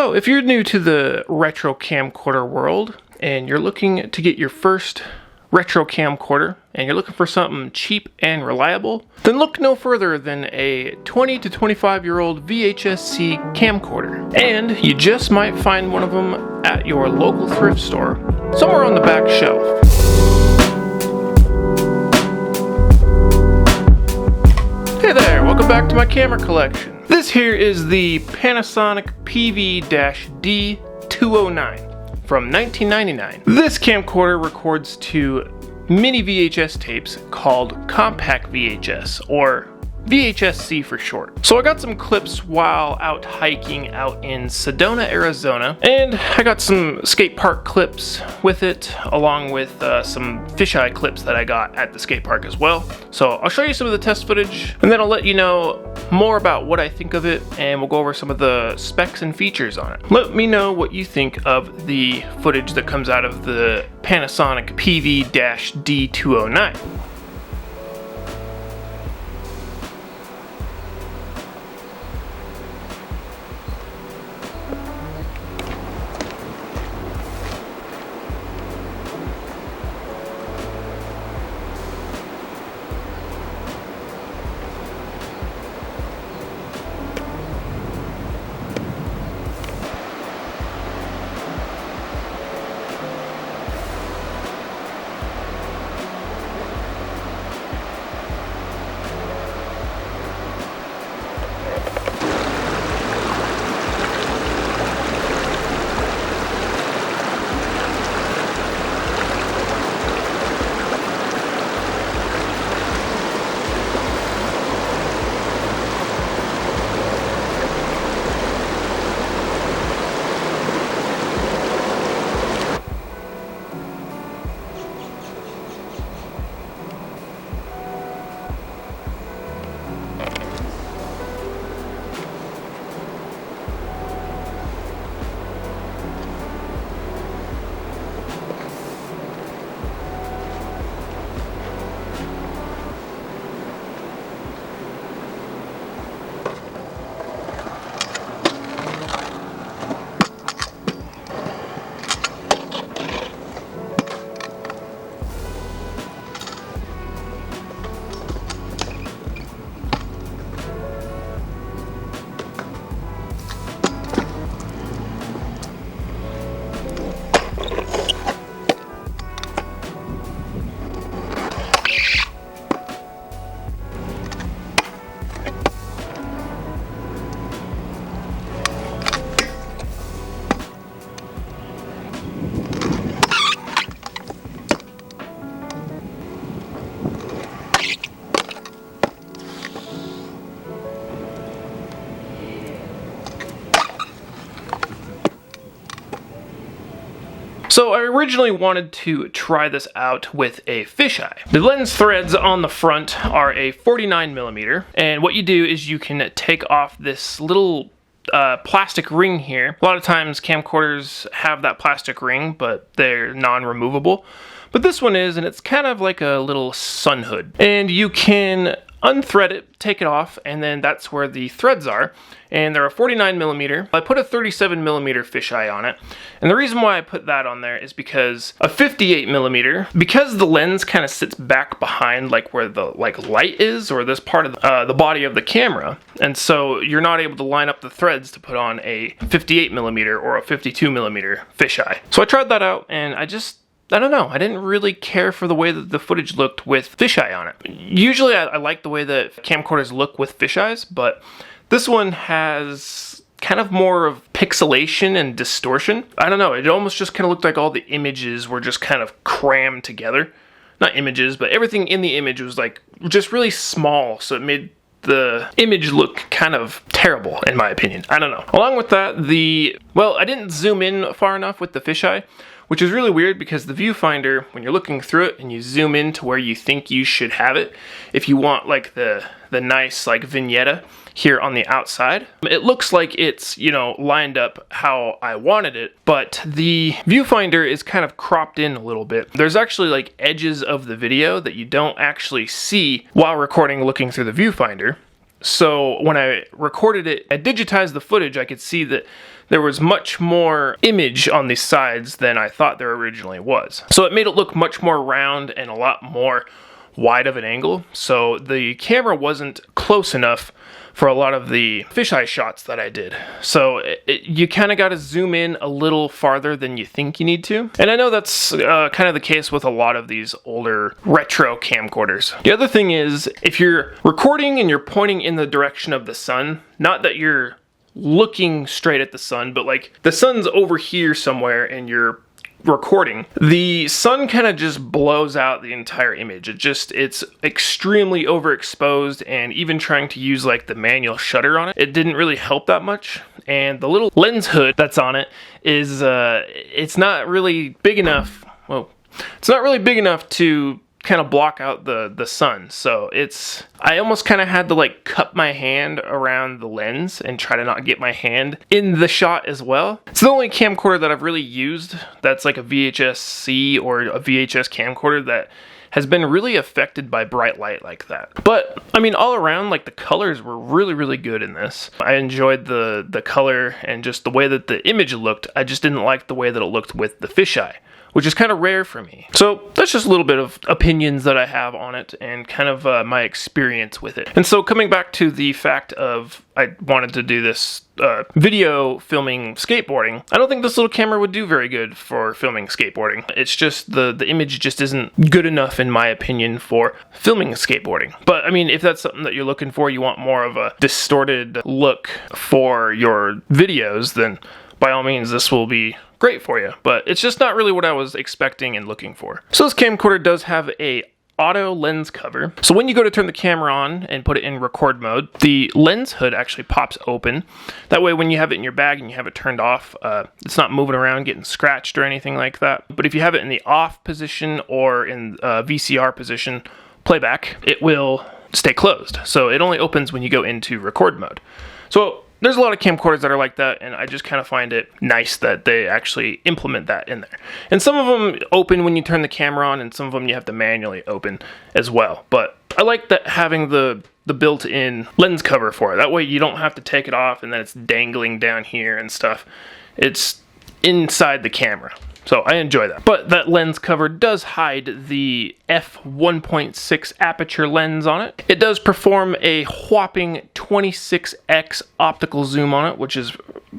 So if you're new to the retro camcorder world and you're looking to get your first retro camcorder and you're looking for something cheap and reliable, then look no further than a 20 to 25 year old VHS-C camcorder. And you just might find one of them at your local thrift store, somewhere on the back shelf. Hey there, welcome back to my camera collection. This here is the Panasonic PV-D209 from 1999. This camcorder records to mini VHS tapes called compact VHS, or VHS-C for short. So I got some clips while out hiking out in Sedona, Arizona, and I got some skate park clips with it, along with some fisheye clips that I got at the skate park as well. So I'll show you some of the test footage, and then I'll let you know more about what I think of it, and we'll go over some of the specs and features on it. Let me know what you think of the footage that comes out of the Panasonic PV-D209. So I originally wanted to try this out with a fisheye. The lens threads on the front are a 49mm, and what you do is you can take off this little plastic ring here. A lot of times camcorders have that plastic ring, but they're non-removable. But this one is, and it's kind of like a little sun hood. And you can unthread it, take it off, and then that's where the threads are. And they're a 49mm. I put a 37mm fisheye on it. And the reason why I put that on there is because a 58mm, because the lens kind of sits back behind like where the light is, or this part of the body of the camera. And so you're not able to line up the threads to put on a 58mm or a 52mm fisheye. So I tried that out, and I don't know, I didn't really care for the way that the footage looked with fisheye on it. Usually I like the way that camcorders look with fisheyes, but this one has kind of more of pixelation and distortion. I don't know, it almost just kind of looked like all the images were just kind of crammed together. Not images, but everything in the image was like just really small, so it made the image look kind of terrible, in my opinion. I don't know. Along with that, I didn't zoom in far enough with the fisheye, which is really weird because the viewfinder, when you're looking through it and you zoom in to where you think you should have it, if you want like the nice like vignette here on the outside, it looks like it's, you know, lined up how I wanted it, but the viewfinder is kind of cropped in a little bit. There's actually like edges of the video that you don't actually see while recording looking through the viewfinder. So when I recorded it, I digitized the footage, I could see that there was much more image on the sides than I thought there originally was. So it made it look much more round and a lot more wide of an angle. So the camera wasn't close enough for a lot of the fisheye shots that I did. So you kind of got to zoom in a little farther than you think you need to. And I know that's kind of the case with a lot of these older retro camcorders. The other thing is, if you're recording and you're pointing in the direction of the sun, not that you're looking straight at the sun, but like the sun's over here somewhere and you're recording, the sun kind of just blows out the entire image. It's extremely overexposed, and even trying to use like the manual shutter on it didn't really help that much. And the little lens hood that's on it is it's not really big enough. Well, it's not really big enough to kind of block out the sun. So I almost kind of had to like cup my hand around the lens and try to not get my hand in the shot as well. It's the only camcorder that I've really used that's like a VHS-C or a VHS camcorder that has been really affected by bright light like that. But I mean, all around, like the colors were really, really good in this. I enjoyed the color and just the way that the image looked. I just didn't like the way that it looked with the fisheye, which is kind of rare for me. So that's just a little bit of opinions that I have on it and kind of my experience with it. And so coming back to the fact of I wanted to do this video filming skateboarding, I don't think this little camera would do very good for filming skateboarding. It's just the image just isn't good enough in my opinion for filming skateboarding. But I mean, if that's something that you're looking for, you want more of a distorted look for your videos, then by all means this will be great for you, but it's just not really what I was expecting and looking for. So this camcorder does have a auto lens cover. So when you go to turn the camera on and put it in record mode, the lens hood actually pops open. That way when you have it in your bag and you have it turned off, it's not moving around getting scratched or anything like that. But if you have it in the off position or in VCR position, playback, it will stay closed. So it only opens when you go into record mode. So there's a lot of camcorders that are like that, and I just kind of find it nice that they actually implement that in there. And some of them open when you turn the camera on, and some of them you have to manually open as well. But I like that having the built-in lens cover for it. That way you don't have to take it off and then it's dangling down here and stuff. It's inside the camera. So I enjoy that. But that lens cover does hide the f1.6 aperture lens on it. It does perform a whopping 26x optical zoom on it, which is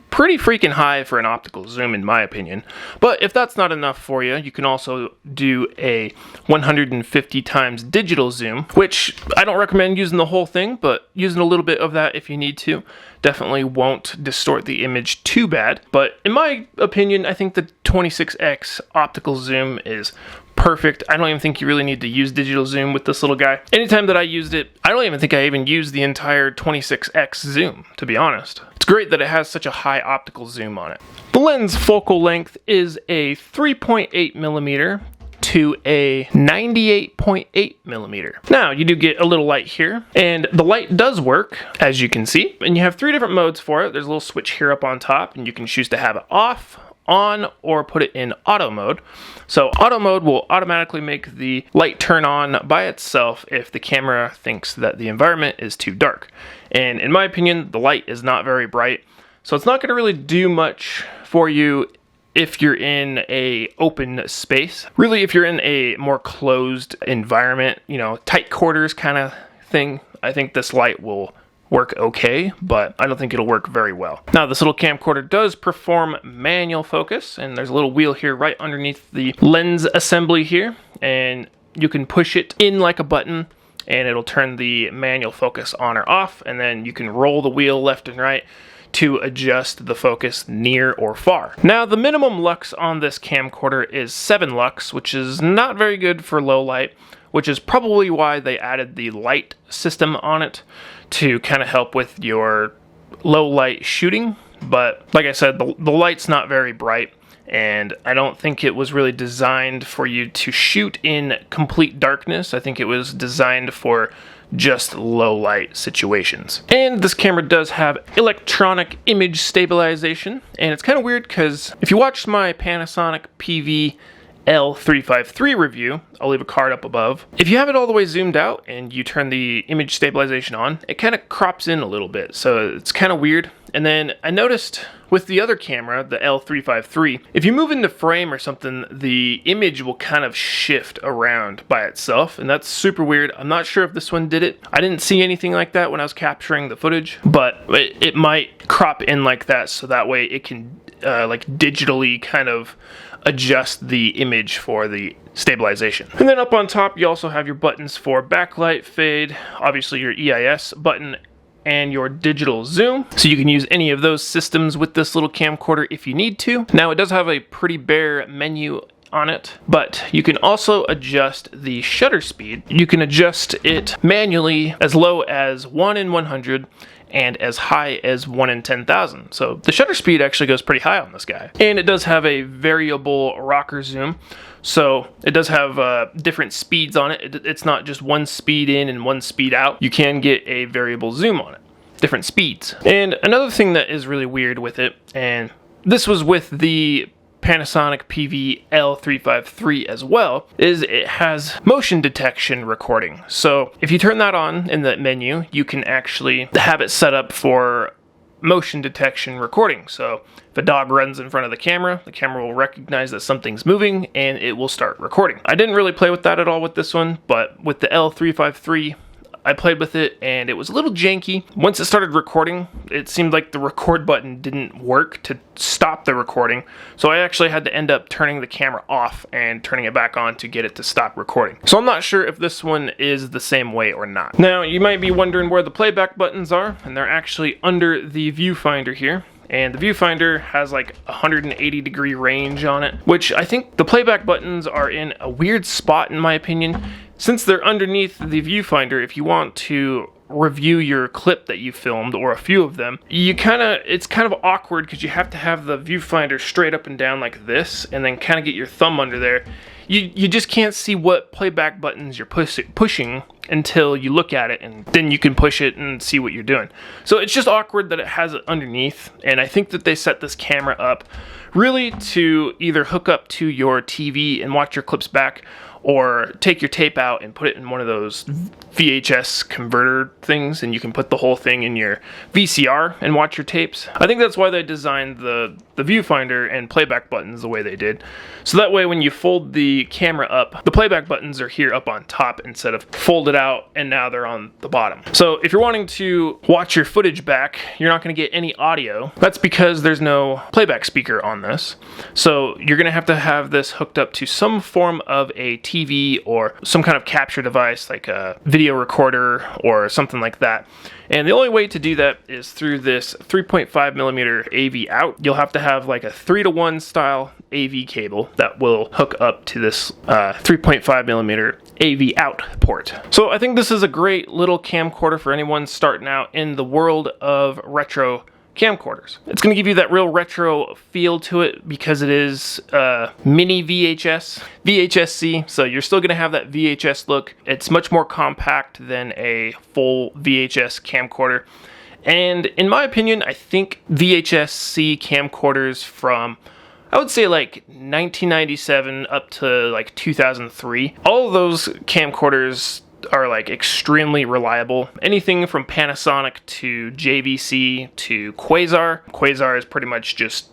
pretty freaking high for an optical zoom in my opinion. But if that's not enough for you, you can also do a 150 times digital zoom, which I don't recommend using the whole thing, but using a little bit of that if you need to definitely won't distort the image too bad. But in my opinion, I think the 26x optical zoom is perfect. I don't even think you really need to use digital zoom with this little guy. Anytime that I used it, I don't even think I even used the entire 26x zoom, to be honest. It's great that it has such a high optical zoom on it. The lens focal length is a 3.8 millimeter to a 98.8 millimeter. Now, you do get a little light here, and the light does work, as you can see. And you have 3 different modes for it. There's a little switch here up on top, and you can choose to have it off, on, or put it in auto mode. So auto mode will automatically make the light turn on by itself if the camera thinks that the environment is too dark. And in my opinion, the light is not very bright, so it's not going to really do much for you if you're in a open space. Really, if you're in a more closed environment, you know, tight quarters kind of thing, I think this light will work okay, but I don't think it'll work very well. Now, this little camcorder does perform manual focus, and there's a little wheel here right underneath the lens assembly here, and you can push it in like a button and it'll turn the manual focus on or off, and then you can roll the wheel left and right to adjust the focus near or far. Now, the minimum lux on this camcorder is 7 lux, which is not very good for low light, which is probably why they added the light system on it to kind of help with your low light shooting. But like I said, the light's not very bright, and I don't think it was really designed for you to shoot in complete darkness. I think it was designed for just low light situations. And this camera does have electronic image stabilization, and it's kind of weird because if you watch my Panasonic PV L353 review. I'll leave a card up above. If you have it all the way zoomed out and you turn the image stabilization on, it kind of crops in a little bit, so it's kind of weird. And then I noticed with the other camera, the L353, if you move into frame or something, the image will kind of shift around by itself, and that's super weird. I'm not sure if this one did it. I didn't see anything like that when I was capturing the footage, but it might crop in like that, so that way it can like digitally kind of adjust the image for the stabilization. And then up on top, you also have your buttons for backlight, fade, obviously your EIS button, and your digital zoom. So you can use any of those systems with this little camcorder if you need to. Now it does have a pretty bare menu on it, but you can also adjust the shutter speed. You can adjust it manually as low as 1 in 100 and as high as 1 in 10,000. So the shutter speed actually goes pretty high on this guy. And it does have a variable rocker zoom. So it does have different speeds on it. It's not just one speed in and one speed out. You can get a variable zoom on it, different speeds. And another thing that is really weird with it, and this was with the Panasonic PV-L353 as well, is it has motion detection recording. So if you turn that on in the menu, you can actually have it set up for motion detection recording. So if a dog runs in front of the camera will recognize that something's moving and it will start recording. I didn't really play with that at all with this one, but with the L353, I played with it and it was a little janky. Once it started recording, it seemed like the record button didn't work to stop the recording. So I actually had to end up turning the camera off and turning it back on to get it to stop recording. So I'm not sure if this one is the same way or not. Now, you might be wondering where the playback buttons are, and they're actually under the viewfinder here. And the viewfinder has like 180 degree range on it, which I think the playback buttons are in a weird spot in my opinion. Since they're underneath the viewfinder, if you want to review your clip that you filmed, or a few of them, it's kind of awkward because you have to have the viewfinder straight up and down like this, and then kind of get your thumb under there. You just can't see what playback buttons you're pushing until you look at it, and then you can push it and see what you're doing. So it's just awkward that it has it underneath, and I think that they set this camera up really to either hook up to your TV and watch your clips back, or take your tape out and put it in one of those VHS converter things, and you can put the whole thing in your VCR and watch your tapes. I think that's why they designed the viewfinder and playback buttons the way they did. So that way when you fold the camera up, the playback buttons are here up on top instead of folded out and now they're on the bottom. So if you're wanting to watch your footage back, you're not going to get any audio. That's because there's no playback speaker on this. So you're going to have this hooked up to some form of a TV or some kind of capture device like a video recorder or something like that. And the only way to do that is through this 3.5mm AV out. You'll have to have like a 3-to-1 style AV cable that will hook up to this 3.5mm AV out port. So I think this is a great little camcorder for anyone starting out in the world of retro camcorders. It's going to give you that real retro feel to it because it is mini VHS-C, so you're still going to have that VHS look. It's much more compact than a full VHS camcorder. And in my opinion, I think VHS-C camcorders from, I would say like 1997 up to like 2003, all of those camcorders are like extremely reliable. Anything from Panasonic to JVC to Quasar. Quasar is pretty much just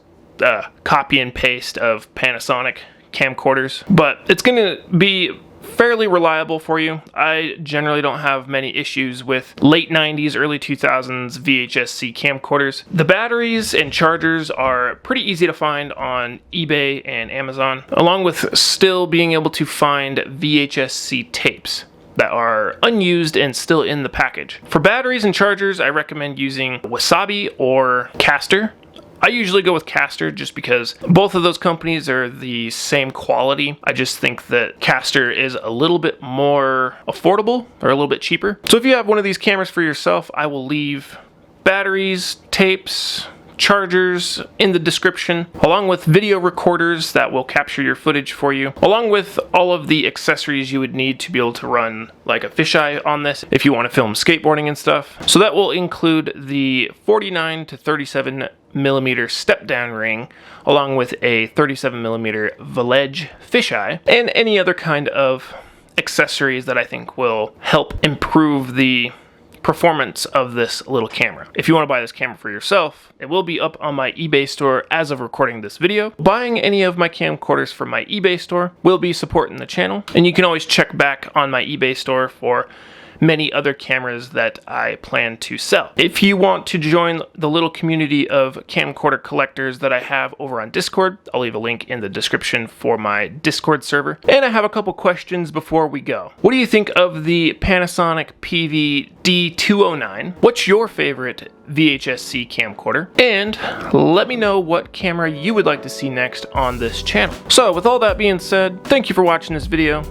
copy and paste of Panasonic camcorders, but it's going to be fairly reliable for you. I generally don't have many issues with late 90s, early 2000s VHS-C camcorders. The batteries and chargers are pretty easy to find on eBay and Amazon, along with still being able to find VHS-C tapes that are unused and still in the package. For batteries and chargers, I recommend using Wasabi or Castor. I usually go with Castor just because both of those companies are the same quality. I just think that Castor is a little bit more affordable or a little bit cheaper. So if you have one of these cameras for yourself, I will leave batteries, tapes, chargers in the description, along with video recorders that will capture your footage for you, along with all of the accessories you would need to be able to run like a fisheye on this if you want to film skateboarding and stuff. So that will include the 49 to 37 millimeter step down ring, along with a 37 millimeter Valedge fisheye, and any other kind of accessories that I think will help improve the performance of this little camera. If you want to buy this camera for yourself, it will be up on my eBay store as of recording this video. Buying any of my camcorders from my eBay store will be supporting the channel, and you can always check back on my eBay store for many other cameras that I plan to sell. If you want to join the little community of camcorder collectors that I have over on Discord, I'll leave a link in the description for my Discord server. And I have a couple questions before we go. What do you think of the Panasonic PV-D209? What's your favorite VHS-C camcorder? And let me know what camera you would like to see next on this channel. So with all that being said, thank you for watching this video.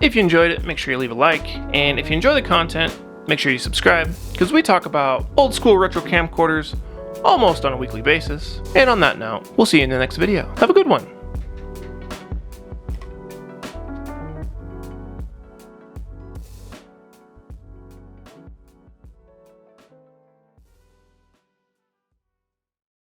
If you enjoyed it, make sure you leave a like, and if you enjoy the content, make sure you subscribe, because we talk about old school retro camcorders almost on a weekly basis. And on that note, we'll see you in the next video. Have a good one.